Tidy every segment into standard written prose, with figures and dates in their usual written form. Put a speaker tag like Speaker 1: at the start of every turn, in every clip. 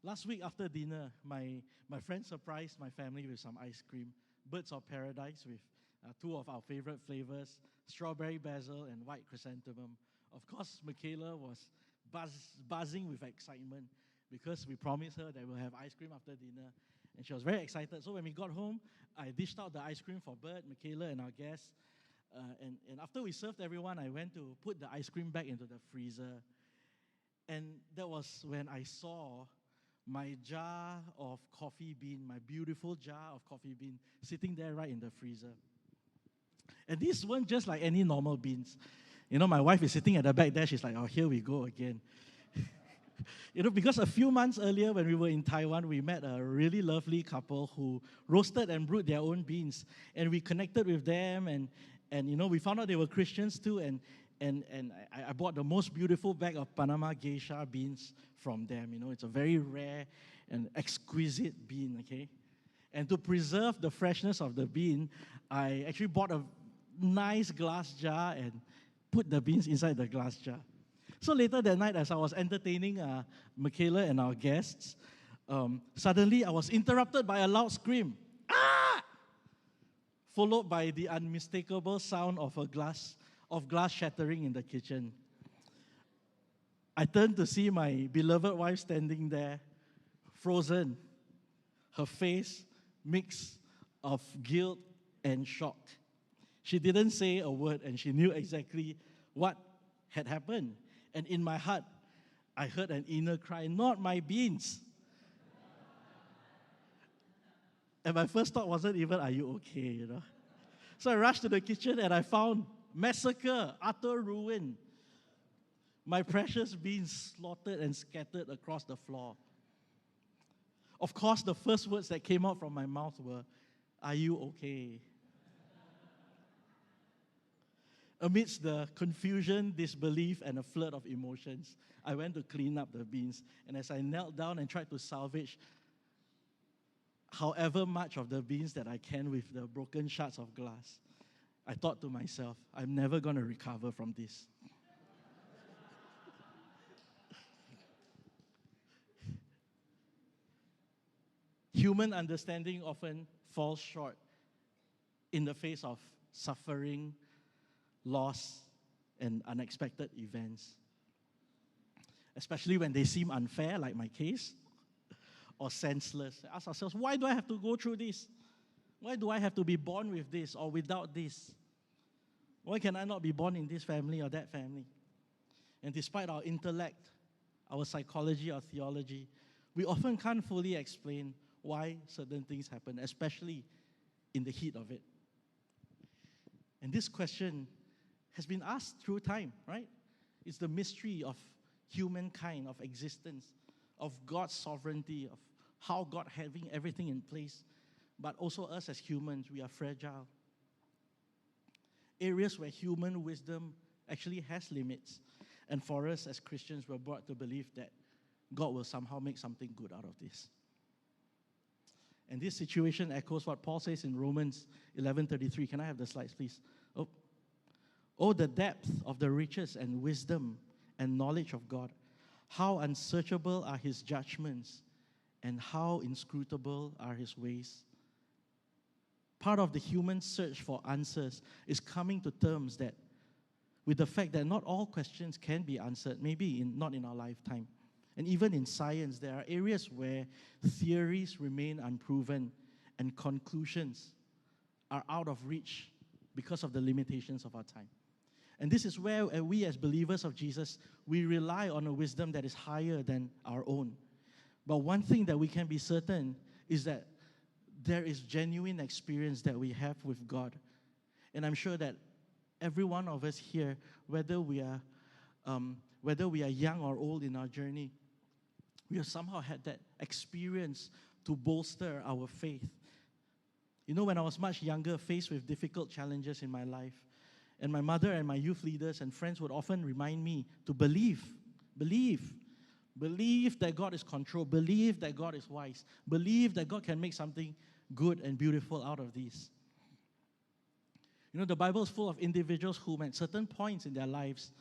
Speaker 1: Last week after dinner, my friend surprised my family with some ice cream, Birds of Paradise with two of our favorite flavors, strawberry basil and white chrysanthemum. Of course, Michaela was buzzing with excitement because we promised her that we'll have ice cream after dinner, and she was very excited. So when we got home, I dished out the ice cream for Bert, Michaela, and our guests. And after we served everyone, I went to put the ice cream back into the freezer. And that was when I saw my jar of coffee bean, my beautiful jar of coffee bean, sitting there right in the freezer. And these weren't just like any normal beans. You know, my wife is sitting at the back there. She's like, oh, here we go again. You know, because a few months earlier when we were in Taiwan, we met a really lovely couple who roasted and brewed their own beans. And we connected with them, and you know, we found out they were Christians too, and I bought the most beautiful bag of Panama geisha beans from them. You know, it's a very rare and exquisite bean, okay? And to preserve the freshness of the bean, I actually bought a nice glass jar and put the beans inside the glass jar. So later that night, as I was entertaining Michaela and our guests, suddenly I was interrupted by a loud scream, "Ah!" followed by the unmistakable sound of glass shattering in the kitchen. I turned to see my beloved wife standing there, frozen, her face mix of guilt and shock. She didn't say a word, and she knew exactly what had happened. And in my heart, I heard an inner cry, "Not my beans." And my first thought wasn't even, "Are you okay?" You know. So I rushed to the kitchen and I found massacre, utter ruin. My precious beans slaughtered and scattered across the floor. Of course, the first words that came out from my mouth were, "Are you okay?" Amidst the confusion, disbelief, and a flood of emotions, I went to clean up the beans. And as I knelt down and tried to salvage however much of the beans that I can with the broken shards of glass, I thought to myself, I'm never going to recover from this. Human understanding often falls short in the face of suffering, loss, and unexpected events, especially when they seem unfair, like my case, or senseless. Ask ourselves, why do I have to go through this? Why do I have to be born with this or without this? Why can I not be born in this family or that family? And despite our intellect, our psychology, our theology, we often can't fully explain why certain things happen, especially in the heat of it. And this question has been asked through time, right? It's the mystery of humankind, of existence, of God's sovereignty, of how God having everything in place, but also us as humans, we are fragile. Areas where human wisdom actually has limits. And for us as Christians, we're brought to believe that God will somehow make something good out of this. And this situation echoes what Paul says in Romans 11:33. Can I have the slides, please? Oh, the depth of the riches and wisdom and knowledge of God. How unsearchable are his judgments and how inscrutable are his ways. Part of the human search for answers is coming to terms with the fact that not all questions can be answered, maybe not in our lifetime. And even in science, there are areas where theories remain unproven and conclusions are out of reach because of the limitations of our time. And this is where we as believers of Jesus, we rely on a wisdom that is higher than our own. But one thing that we can be certain is that there is genuine experience that we have with God. And I'm sure that every one of us here, whether we are young or old in our journey, we have somehow had that experience to bolster our faith. You know, when I was much younger, faced with difficult challenges in my life, and my mother and my youth leaders and friends would often remind me to believe that God is controlled, believe that God is wise, believe that God can make something good and beautiful out of these. You know, the Bible is full of individuals whom at certain points in their lives,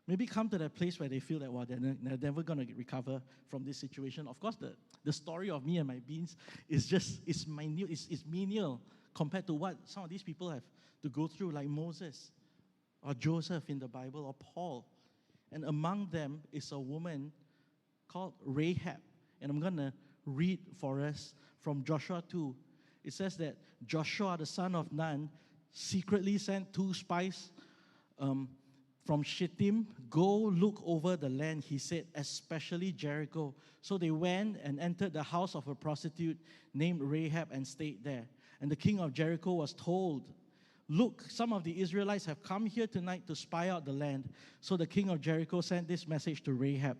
Speaker 1: Maybe come to that place where they feel that, well, they're never going to recover from this situation. Of course, the story of me and my beans is minute, it's menial compared to what some of these people have to go through, like Moses or Joseph in the Bible or Paul. And among them is a woman called Rahab. And I'm going to read for us from Joshua 2. It says that Joshua, the son of Nun, secretly sent 2 spies from Shittim. Go look over the land, he said, especially Jericho. So they went and entered the house of a prostitute named Rahab and stayed there. And the king of Jericho was told, look, some of the Israelites have come here tonight to spy out the land. So the king of Jericho sent this message to Rahab.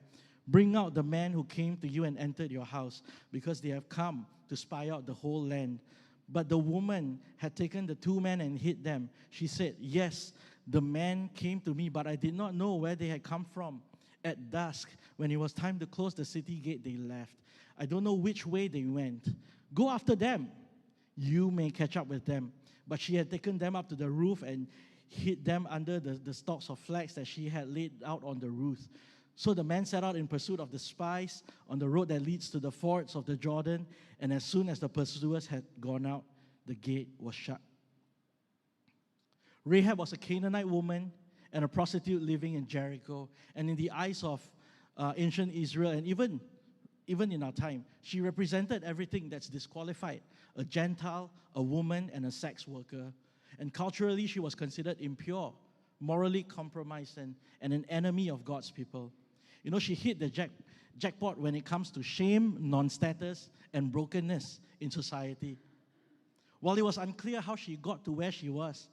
Speaker 1: Bring out the men who came to you and entered your house, because they have come to spy out the whole land. But the woman had taken the 2 men and hid them. She said, yes, the men came to me, but I did not know where they had come from. At dusk, when it was time to close the city gate, they left. I don't know which way they went. Go after them. You may catch up with them. But she had taken them up to the roof and hid them under the stalks of flax that she had laid out on the roof. So the men set out in pursuit of the spies on the road that leads to the fords of the Jordan, and as soon as the pursuers had gone out, the gate was shut. Rahab was a Canaanite woman and a prostitute living in Jericho, and in the eyes of ancient Israel, and even in our time, she represented everything that's disqualified: a Gentile, a woman, and a sex worker. And culturally, she was considered impure, morally compromised, and an enemy of God's people. You know, she hit the jackpot when it comes to shame, non-status, and brokenness in society. While it was unclear how she got to where she was,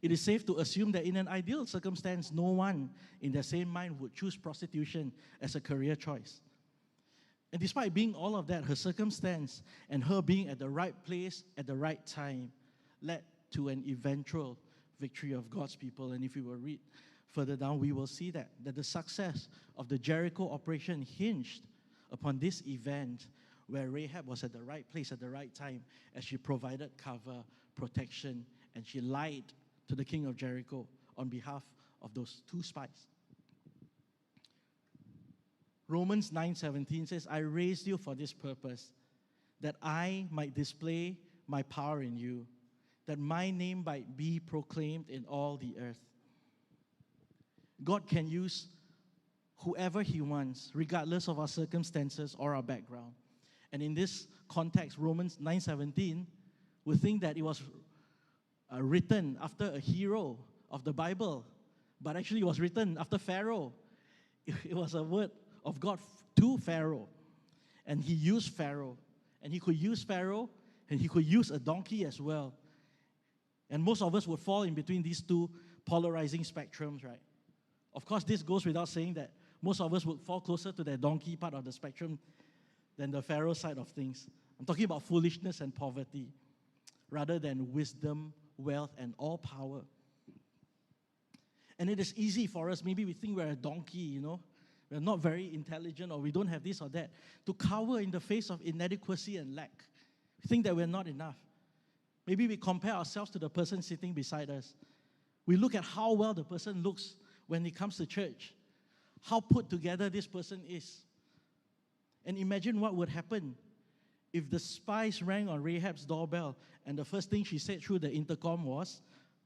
Speaker 1: it is safe to assume that in an ideal circumstance, no one in their same mind would choose prostitution as a career choice. And despite being all of that, her circumstance and her being at the right place at the right time led to an eventual victory of God's people. And if we will read further down, we will see that the success of the Jericho operation hinged upon this event where Rahab was at the right place at the right time as she provided cover, protection, and she lied to the king of Jericho on behalf of those 2 spies. Romans 9:17 says, I raised you for this purpose, that I might display my power in you, that my name might be proclaimed in all the earth. God can use whoever he wants, regardless of our circumstances or our background. And in this context, Romans 9:17, we think that it was written after a hero of the Bible, but actually it was written after Pharaoh. It was a word of God to Pharaoh, and he used Pharaoh, and he could use Pharaoh, and he could use a donkey as well. And most of us would fall in between these 2 polarizing spectrums, right? Of course, this goes without saying that most of us would fall closer to the donkey part of the spectrum than the Pharaoh side of things. I'm talking about foolishness and poverty, rather than wisdom, wealth, and all power. And it is easy for us, maybe we think we're a donkey, you know, we're not very intelligent, or we don't have this or that, to cower in the face of inadequacy and lack. We think that we're not enough. Maybe we compare ourselves to the person sitting beside us. We look at how well the person looks when it comes to church, how put together this person is. And imagine what would happen if the spies rang on Rahab's doorbell and the first thing she said through the intercom was,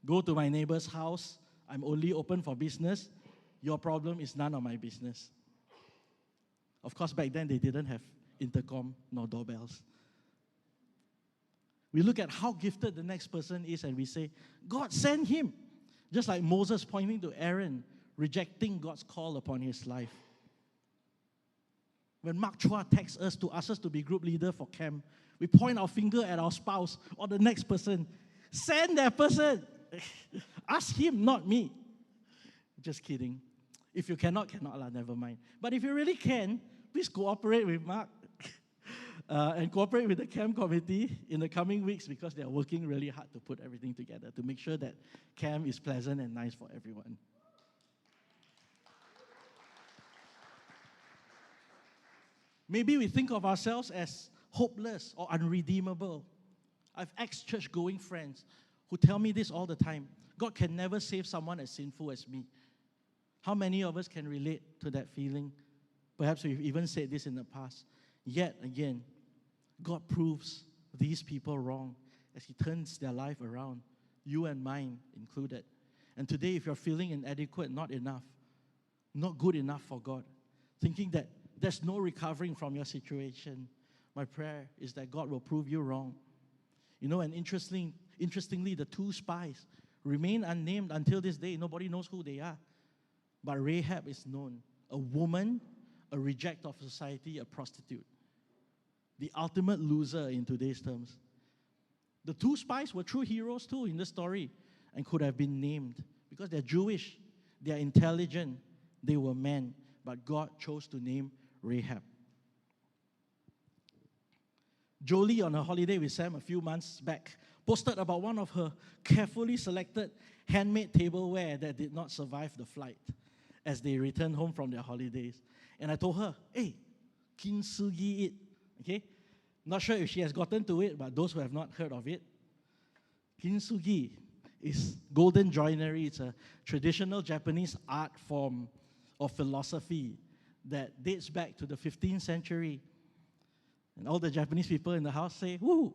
Speaker 1: go to my neighbor's house, I'm only open for business, your problem is none of my business. Of course, back then they didn't have intercom nor doorbells. We look at how gifted the next person is and we say, God, send him. Just like Moses pointing to Aaron, rejecting God's call upon his life. When Mark Chua texts us to ask us to be group leader for camp, we point our finger at our spouse or the next person. Send that person. Ask him, not me. Just kidding. If you cannot, never mind. But if you really can, please cooperate with Mark and cooperate with the camp committee in the coming weeks, because they are working really hard to put everything together to make sure that camp is pleasant and nice for everyone. Maybe we think of ourselves as hopeless or unredeemable. I have ex-church-going friends who tell me this all the time. God can never save someone as sinful as me. How many of us can relate to that feeling? Perhaps we've even said this in the past. Yet again, God proves these people wrong as He turns their life around, you and mine included. And today, if you're feeling inadequate, not enough, not good enough for God, thinking that there's no recovering from your situation, my prayer is that God will prove you wrong. And interestingly, the two spies remain unnamed until this day. Nobody knows who they are. But Rahab is known, a woman, a reject of society, a prostitute. The ultimate loser in today's terms. The two spies were true heroes too in the story and could have been named because they're Jewish, they're intelligent, they were men, but God chose to name Rahab. Jolie, on her holiday with Sam a few months back, posted about one of her carefully selected handmade tableware that did not survive the flight as they returned home from their holidays. And I told her, hey, kintsugi it, okay? Not sure if she has gotten to it, but those who have not heard of it, kintsugi is golden joinery. It's a traditional Japanese art form of philosophy that dates back to the 15th century. And all the Japanese people in the house say, woo!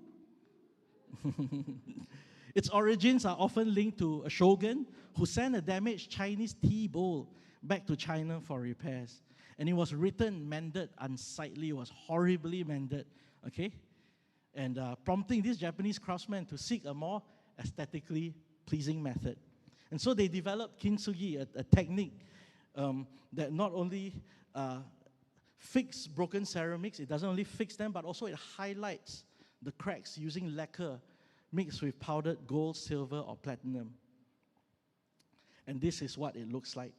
Speaker 1: Its origins are often linked to a shogun who sent a damaged Chinese tea bowl back to China for repairs. And it was mended unsightly, it was horribly mended, okay? And prompting this Japanese craftsman to seek a more aesthetically pleasing method. And so they developed kintsugi, a technique that not only fix broken ceramics, it doesn't only fix them, but also it highlights the cracks using lacquer mixed with powdered gold, silver, or platinum. And this is what it looks like.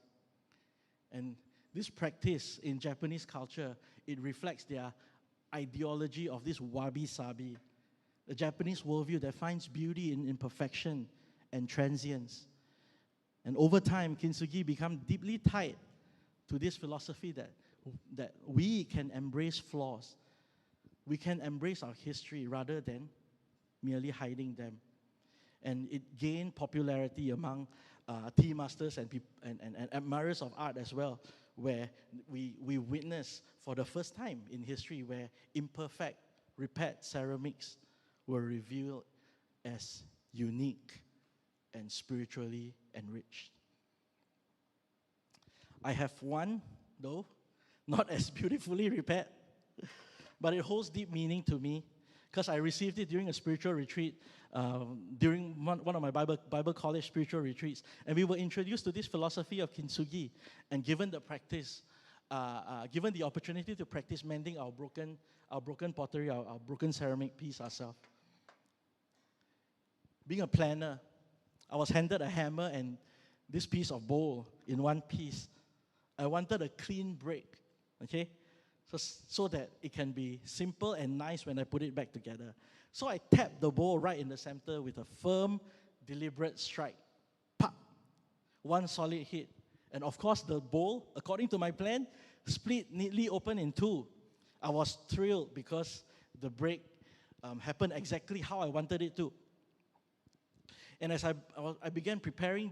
Speaker 1: And this practice in Japanese culture, it reflects their ideology of this wabi-sabi, a Japanese worldview that finds beauty in imperfection and transience. And over time, kintsugi become deeply tied to this philosophy that we can embrace flaws. We can embrace our history rather than merely hiding them. And it gained popularity among tea masters and admirers of art as well, where we witness for the first time in history where imperfect, repaired ceramics were revealed as unique and spiritually enriched. I have one, though, not as beautifully repaired, but it holds deep meaning to me because I received it during a spiritual retreat, during one of my Bible college spiritual retreats. And we were introduced to this philosophy of kintsugi and given the practice, given the opportunity to practice mending our broken pottery, our broken ceramic piece ourselves. Being a planner, I was handed a hammer and this piece of bowl in one piece. I wanted a clean break, okay? So that it can be simple and nice when I put it back together. So I tapped the bowl right in the center with a firm, deliberate strike. Pop! One solid hit. And of course, the bowl, according to my plan, split neatly open in two. I was thrilled because the break happened exactly how I wanted it to. And as I began preparing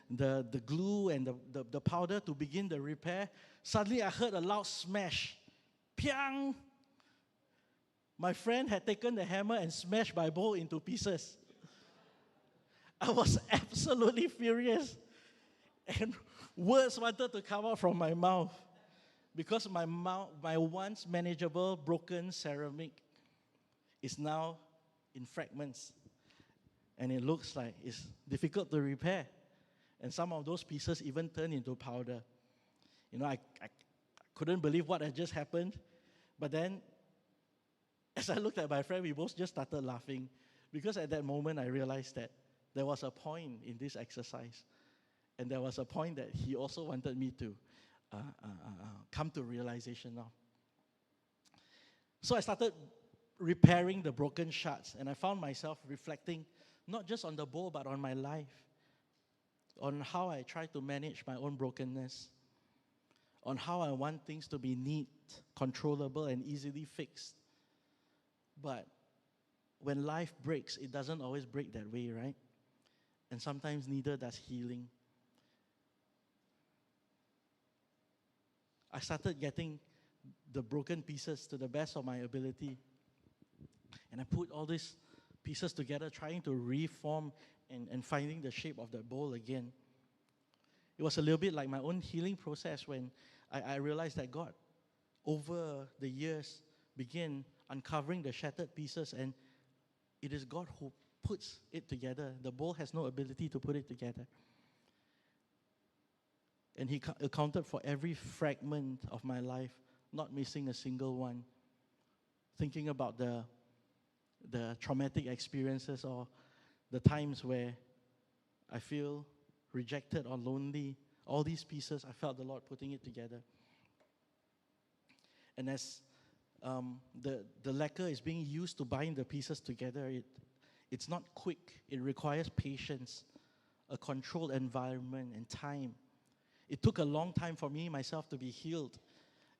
Speaker 1: the glue and the powder to begin the repair, suddenly I heard a loud smash. Piang! My friend had taken the hammer and smashed my bowl into pieces. I was absolutely furious. And words wanted to come out from my mouth because my once manageable broken ceramic is now in fragments. And it looks like it's difficult to repair. And some of those pieces even turned into powder. I couldn't believe what had just happened. But then, as I looked at my friend, we both just started laughing. Because at that moment, I realized that there was a point in this exercise. And there was a point that he also wanted me to come to realization of. So I started repairing the broken shards. And I found myself reflecting not just on the bowl, but on my life, on how I try to manage my own brokenness, on how I want things to be neat, controllable, and easily fixed. But when life breaks, it doesn't always break that way, right? And sometimes neither does healing. I started getting the broken pieces to the best of my ability. And I put all these pieces together, trying to reform and finding the shape of that bowl again. It was a little bit like my own healing process when I realized that God, over the years, began uncovering the shattered pieces, and it is God who puts it together. The bowl has no ability to put it together. And He accounted for every fragment of my life, not missing a single one. Thinking about the traumatic experiences or the times where I feel rejected or lonely, all these pieces, I felt the Lord putting it together. And as the lacquer is being used to bind the pieces together, it's not quick. It requires patience, a controlled environment, and time. It took a long time for me, myself, to be healed.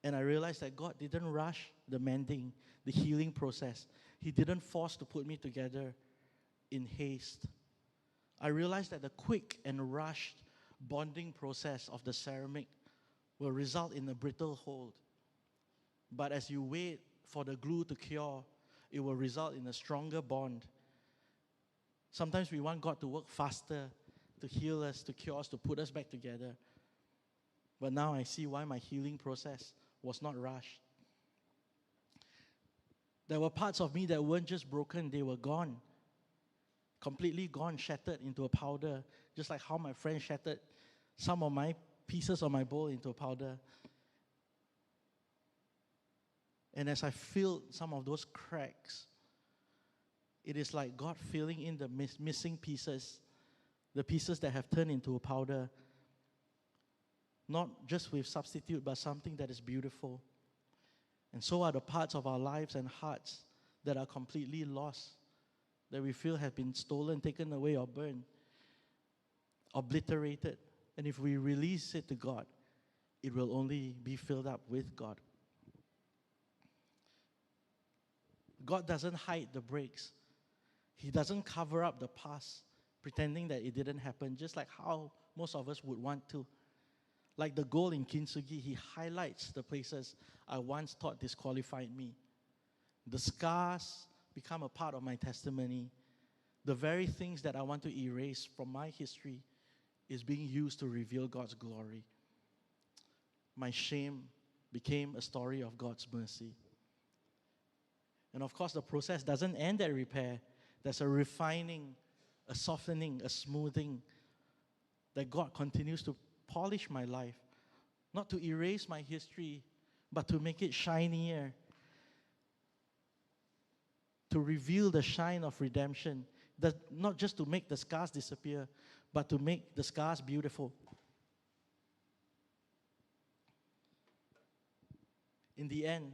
Speaker 1: And I realized that God didn't rush the mending, the healing process. He didn't force to put me together in haste. I realized that the quick and rushed bonding process of the ceramic will result in a brittle hold. But as you wait for the glue to cure, it will result in a stronger bond. Sometimes we want God to work faster, to heal us, to cure us, to put us back together. But now I see why my healing process was not rushed. There were parts of me that weren't just broken, they were gone. Completely gone, shattered into a powder, just like how my friend shattered some of my pieces of my bowl into a powder. And as I filled some of those cracks, it is like God filling in the missing pieces, the pieces that have turned into a powder, not just with substitute, but something that is beautiful. And so are the parts of our lives and hearts that are completely lost, that we feel have been stolen, taken away, or burned, obliterated. And if we release it to God, it will only be filled up with God. God doesn't hide the breaks. He doesn't cover up the past, pretending that it didn't happen, just like how most of us would want to. Like the goal in kintsugi, He highlights the places I once thought disqualified me. The scars become a part of my testimony. The very things that I want to erase from my history is being used to reveal God's glory. My shame became a story of God's mercy. And of course, the process doesn't end at repair. There's a refining, a softening, a smoothing that God continues to polish my life, not to erase my history, but to make it shinier, to reveal the shine of redemption, not just to make the scars disappear, but to make the scars beautiful. In the end,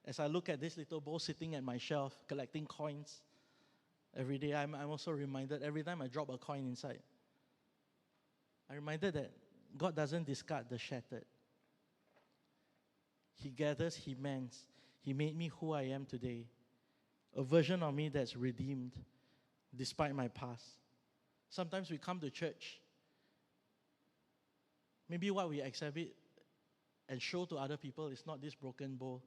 Speaker 1: as I look at this little bowl sitting at my shelf, collecting coins every day, I'm also reminded every time I drop a coin inside, I'm reminded that God doesn't discard the shattered. He gathers, He mends. He made me who I am today, a version of me that's redeemed despite my past. Sometimes we come to church, maybe what we exhibit and show to other people is not this broken bowl.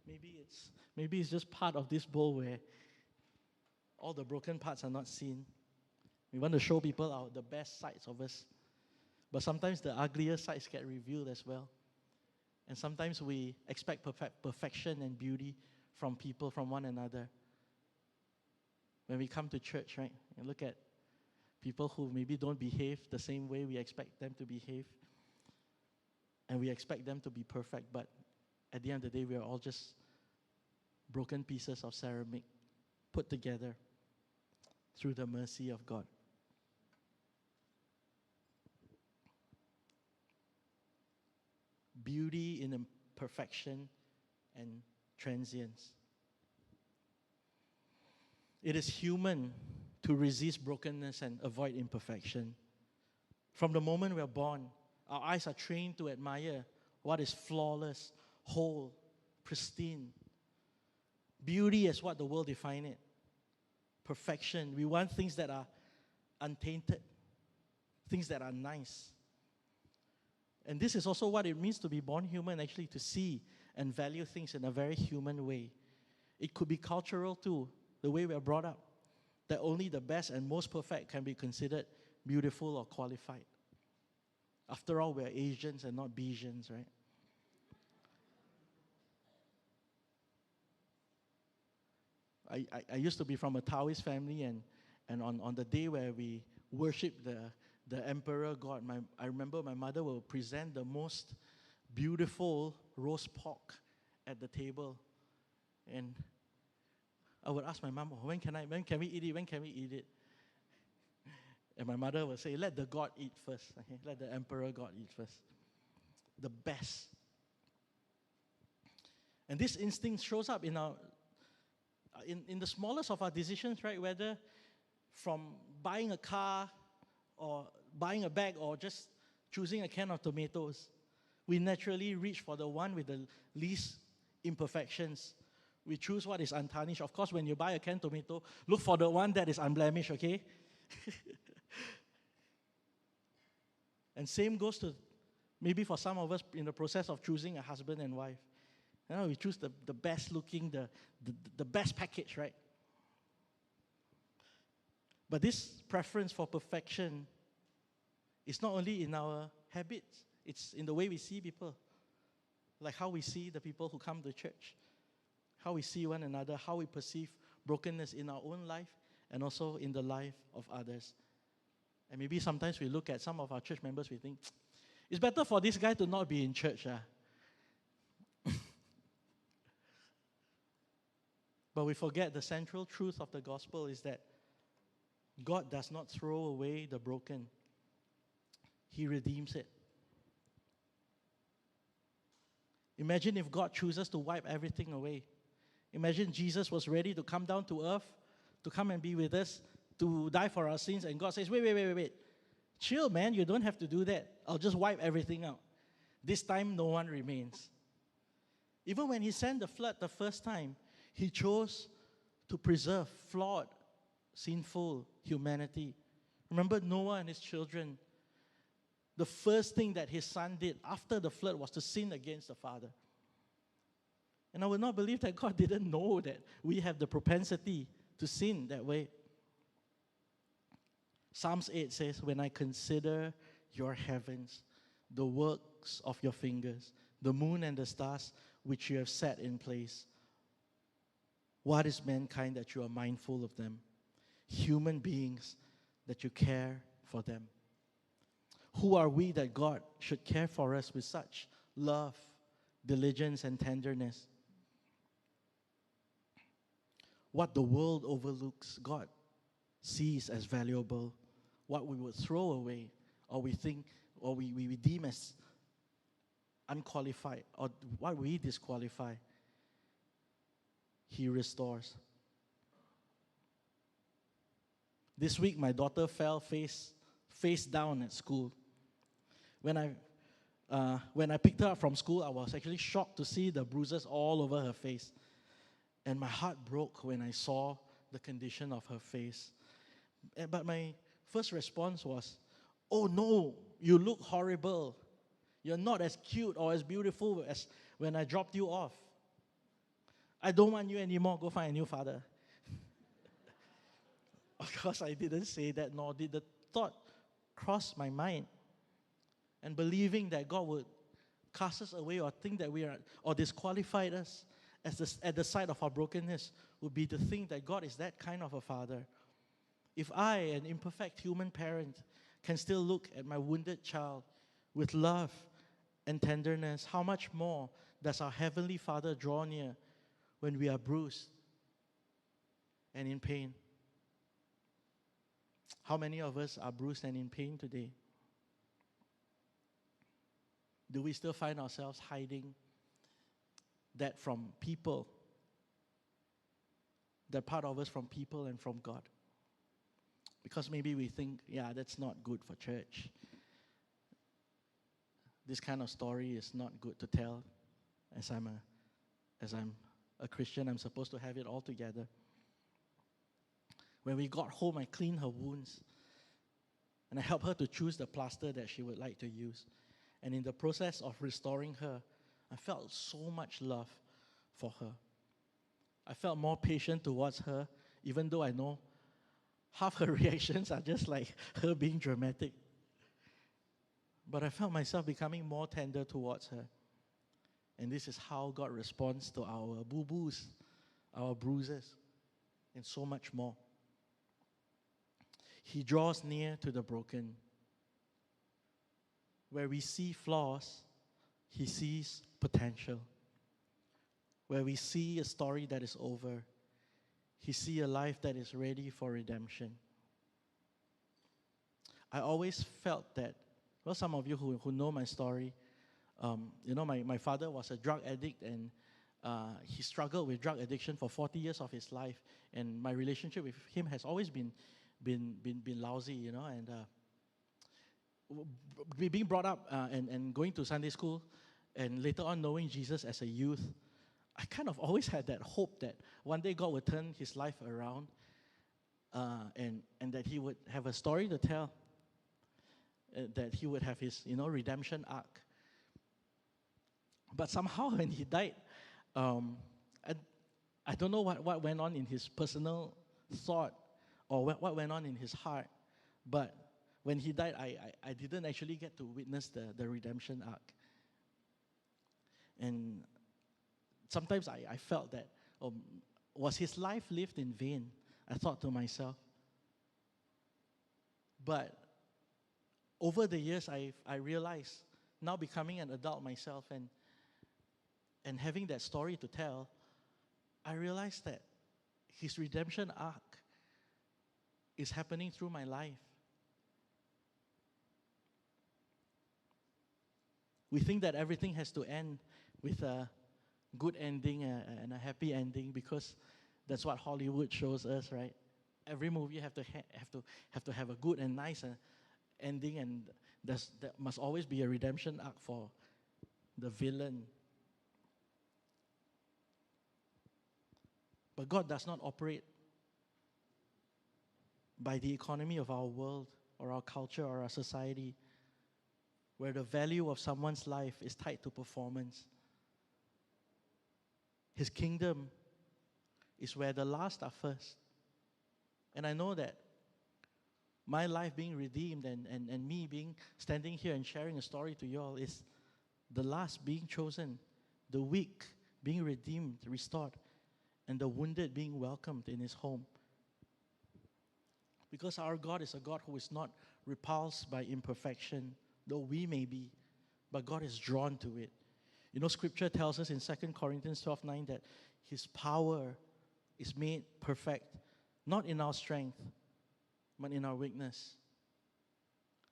Speaker 1: Maybe it's just part of this bowl where all the broken parts are not seen. We want to show people the best sides of us. But sometimes the uglier sides get revealed as well. And sometimes we expect perfection and beauty from people, from one another. When we come to church, right, and look at people who maybe don't behave the same way we expect them to behave, and we expect them to be perfect, but at the end of the day, we are all just broken pieces of ceramic put together through the mercy of God. Beauty in imperfection and transience. It is human to resist brokenness and avoid imperfection. From the moment we are born, our eyes are trained to admire what is flawless, whole, pristine. Beauty is what the world defines it. Perfection. We want things that are untainted, things that are nice. And this is also what it means to be born human, actually, to see and value things in a very human way. It could be cultural too, the way we are brought up, that only the best and most perfect can be considered beautiful or qualified. After all, we're Asians and not Bajans, right? I used to be from a Taoist family, and on the day where we worship the emperor god, I remember my mother will present the most beautiful roast pork at the table. And I would ask my mom, when can we eat it? When can we eat it? And my mother would say, let the god eat first. Okay? Let the emperor god eat first. The best. And this instinct shows up in the smallest of our decisions, right? Whether from buying a car or buying a bag or just choosing a can of tomatoes, we naturally reach for the one with the least imperfections. We choose what is untarnished. Of course, when you buy a canned tomato, look for the one that is unblemished, okay? And same goes to maybe for some of us in the process of choosing a husband and wife. You know, we choose the best looking, the best package, right? But this preference for perfection is not only in our habits, it's in the way we see people. Like how we see the people who come to church, how we see one another, how we perceive brokenness in our own life and also in the life of others. And maybe sometimes we look at some of our church members, we think, it's better for this guy to not be in church. But we forget the central truth of the gospel is that God does not throw away the broken. He redeems it. Imagine if God chooses to wipe everything away. Imagine Jesus was ready to come down to earth, to come and be with us, to die for our sins, and God says, wait. Chill, man, you don't have to do that. I'll just wipe everything out. This time, no one remains. Even when he sent the flood the first time, he chose to preserve flawed, sinful humanity. Remember Noah and his children. The first thing that his son did after the flood was to sin against the Father. And I would not believe that God didn't know that we have the propensity to sin that way. Psalms 8 says, when I consider your heavens, the works of your fingers, the moon and the stars which you have set in place, what is mankind that you are mindful of them? Human beings that you care for them. Who are we that God should care for us with such love, diligence, and tenderness? What the world overlooks, God sees as valuable. What we would throw away, or we think, or we deem as unqualified, or what we disqualify, He restores. This week, my daughter fell face down at school. When I picked her up from school, I was actually shocked to see the bruises all over her face. And my heart broke when I saw the condition of her face. But my first response was, oh no, you look horrible. You're not as cute or as beautiful as when I dropped you off. I don't want you anymore. Go find a new father. Of course, I didn't say that, nor did the thought cross my mind. And believing that God would cast us away or think that we are, or disqualify us at the sight of our brokenness, would be to think that God is that kind of a father. If I, an imperfect human parent, can still look at my wounded child with love and tenderness, how much more does our Heavenly Father draw near when we are bruised and in pain? How many of us are bruised and in pain today? Do we still find ourselves hiding that from people, that part of us from people and from God? Because maybe we think, yeah, that's not good for church. This kind of story is not good to tell. As I'm a Christian, I'm supposed to have it all together. When we got home, I cleaned her wounds. And I helped her to choose the plaster that she would like to use. And in the process of restoring her, I felt so much love for her. I felt more patient towards her, even though I know half her reactions are just like her being dramatic. But I felt myself becoming more tender towards her. And this is how God responds to our boo-boos, our bruises, and so much more. He draws near to the broken. Where we see flaws, He sees potential. Where we see a story that is over, He sees a life that is ready for redemption. I always felt that, well, some of you who know my story, my father was a drug addict, and he struggled with drug addiction for 40 years of his life, and my relationship with him has always been lousy, and being brought up and going to Sunday school, and later on knowing Jesus as a youth, I kind of always had that hope that one day God would turn his life around, and that he would have a story to tell, that he would have his redemption arc. But somehow when he died, I don't know what went on in his personal thought or what went on in his heart, but when he died, I didn't actually get to witness the redemption arc. And sometimes I felt that, was his life lived in vain? I thought to myself. But over the years, I realized, now becoming an adult myself and having that story to tell, I realized that his redemption arc is happening through my life. We think that everything has to end with a good ending and a happy ending because that's what Hollywood shows us, right? Every movie have to have a good and nice ending, and there must always be a redemption arc for the villain. But God does not operate by the economy of our world or our culture or our society, where the value of someone's life is tied to performance. His kingdom is where the last are first. And I know that my life being redeemed and me being standing here and sharing a story to you all is the last being chosen, the weak being redeemed, restored, and the wounded being welcomed in his home. Because our God is a God who is not repulsed by imperfection, though we may be, but God is drawn to it. Scripture tells us in 2 Corinthians 12:9 that his power is made perfect, not in our strength, but in our weakness.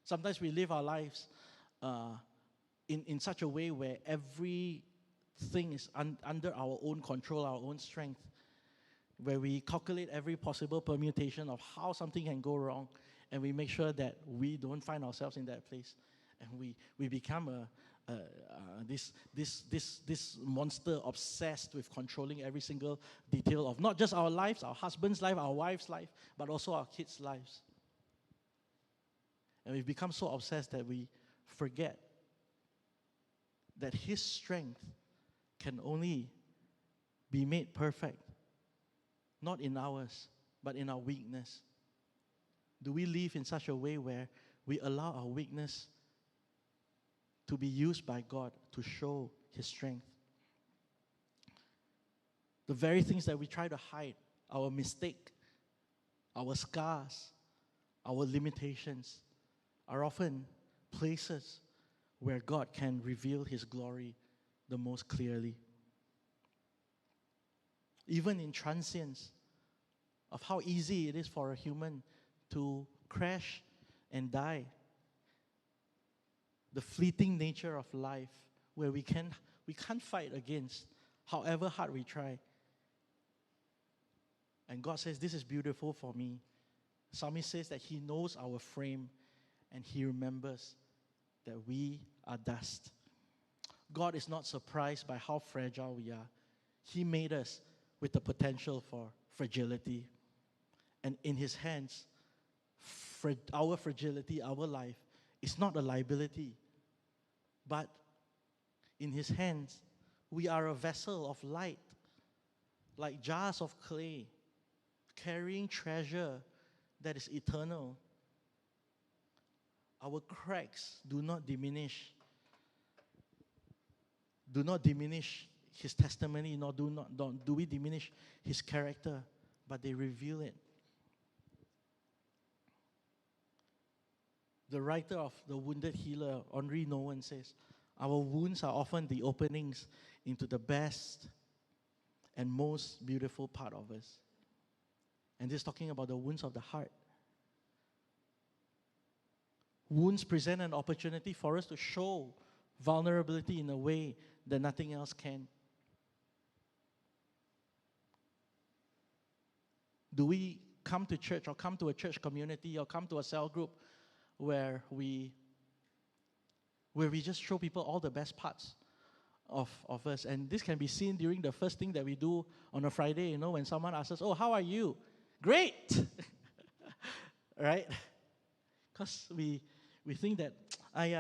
Speaker 1: Sometimes we live our lives in such a way where everything is under our own control, our own strength, where we calculate every possible permutation of how something can go wrong, and we make sure that we don't find ourselves in that place, and we become this monster obsessed with controlling every single detail of not just our lives, our husband's life, our wife's life, but also our kids' lives. And we've become so obsessed that we forget that his strength can only be made perfect, not in ours, but in our weakness. Do we live in such a way where we allow our weakness to be used by God to show his strength? The very things that we try to hide, our mistake, our scars, our limitations, are often places where God can reveal his glory the most clearly. Even in transience of how easy it is for a human to crash and die, the fleeting nature of life, where we can't fight against, however hard we try. And God says, this is beautiful for me. Psalmist says that he knows our frame and he remembers that we are dust. God is not surprised by how fragile we are. He made us with the potential for fragility. And in his hands, our fragility, our life, is not a liability, But in His hands, we are a vessel of light, like jars of clay, carrying treasure that is eternal. Our cracks do not diminish His testimony, nor do we diminish His character, but they reveal it. The writer of The Wounded Healer, Henri Nouwen, says, our wounds are often the openings into the best and most beautiful part of us. And this is talking about the wounds of the heart. Wounds present an opportunity for us to show vulnerability in a way that nothing else can. Do we come to church or come to a church community or come to a cell group where we just show people all the best parts of us? And this can be seen during the first thing that we do on a Friday, when someone asks us, oh, how are you? Great! Right? Because we think that,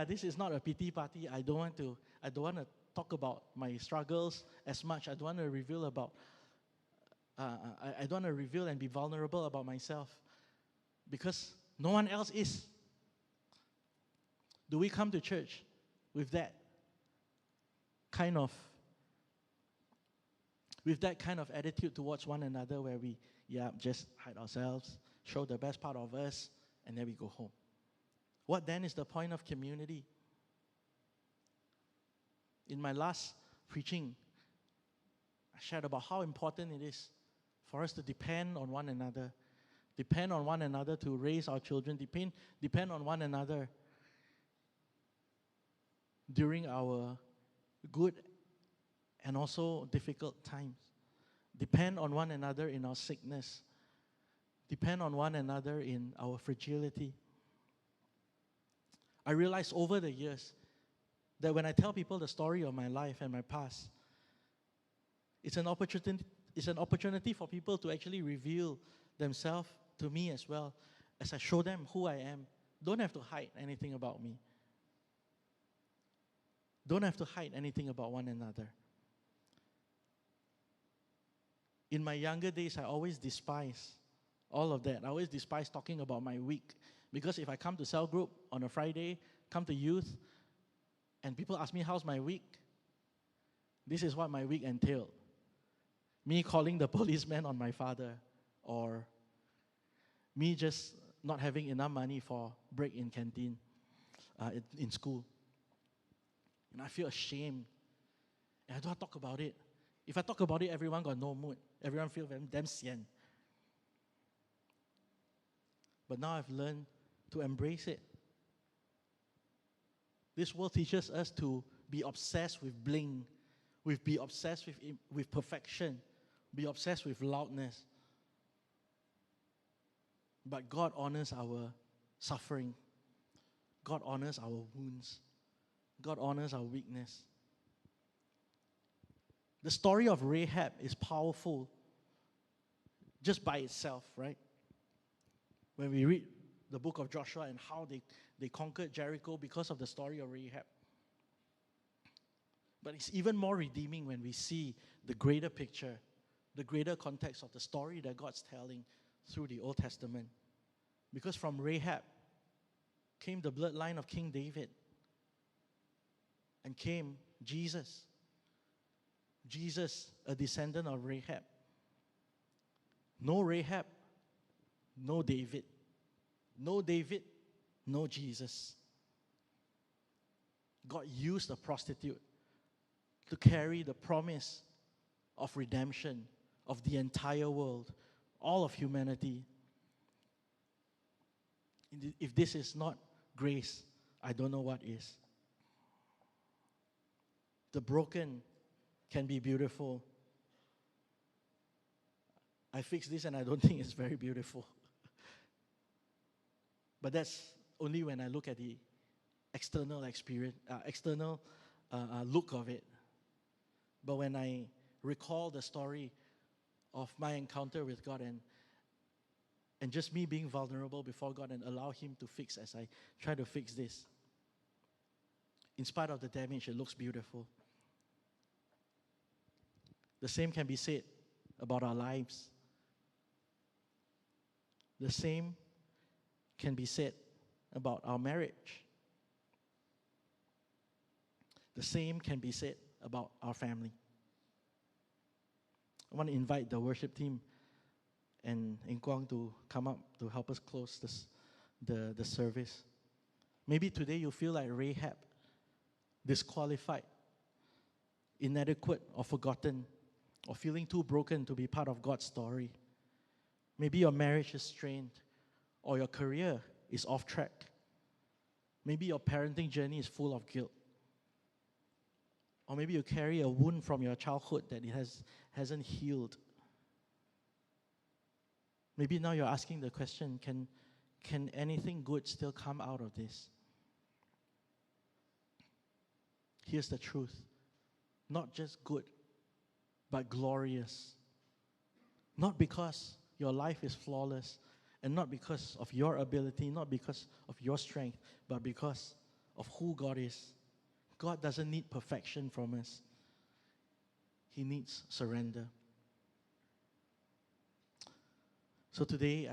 Speaker 1: this is not a pity party. I don't want to talk about my struggles as much. I don't want to reveal I don't want to reveal and be vulnerable about myself because no one else is. Do we come to church with that kind of attitude towards one another where we just hide ourselves, show the best part of us, and then we go home? What then is the point of community? In my last preaching, I shared about how important it is for us to depend on one another to raise our children, depend on one another during our good and also difficult times. Depend on one another in our sickness. Depend on one another in our fragility. I realized over the years that when I tell people the story of my life and my past, it's an opportunity for people to actually reveal themselves to me as well as I show them who I am. Don't have to hide anything about me. Don't have to hide anything about one another. In my younger days, I always despised all of that. I always despised talking about my week. Because if I come to cell group on a Friday, come to youth, and people ask me, how's my week? This is what my week entailed. Me calling the policeman on my father, or me just not having enough money for break in canteen in school. And I feel ashamed. And I don't talk about it. If I talk about it, everyone got no mood. Everyone feels damn sian. But now I've learned to embrace it. This world teaches us to be obsessed with bling, be obsessed with perfection, be obsessed with loudness. But God honors our suffering. God honors our wounds. God honors our weakness. The story of Rahab is powerful just by itself, right? When we read the book of Joshua and how they conquered Jericho because of the story of Rahab. But it's even more redeeming when we see the greater picture, the greater context of the story that God's telling through the Old Testament. Because from Rahab came the bloodline of King David, and came Jesus. Jesus, a descendant of Rahab. No Rahab, no David. No David, no Jesus. God used a prostitute to carry the promise of redemption of the entire world, all of humanity. If this is not grace, I don't know what is. The broken can be beautiful. I fixed this and I don't think it's very beautiful. But that's only when I look at the external experience, look of it. But when I recall the story of my encounter with God and just me being vulnerable before God and allow Him to fix as I try to fix this, in spite of the damage, it looks beautiful. The same can be said about our lives. The same can be said about our marriage. The same can be said about our family. I want to invite the worship team and Kwang to come up to help us close the service. Maybe today you feel like Rahab, disqualified, inadequate, or forgotten, or feeling too broken to be part of God's story. Maybe your marriage is strained, or your career is off track. Maybe your parenting journey is full of guilt. Or maybe you carry a wound from your childhood that it hasn't healed. Maybe now you're asking the question, can anything good still come out of this? Here's the truth. Not just good, but glorious. Not because your life is flawless, and not because of your ability, not because of your strength, but because of who God is. God doesn't need perfection from us. He needs surrender. So today,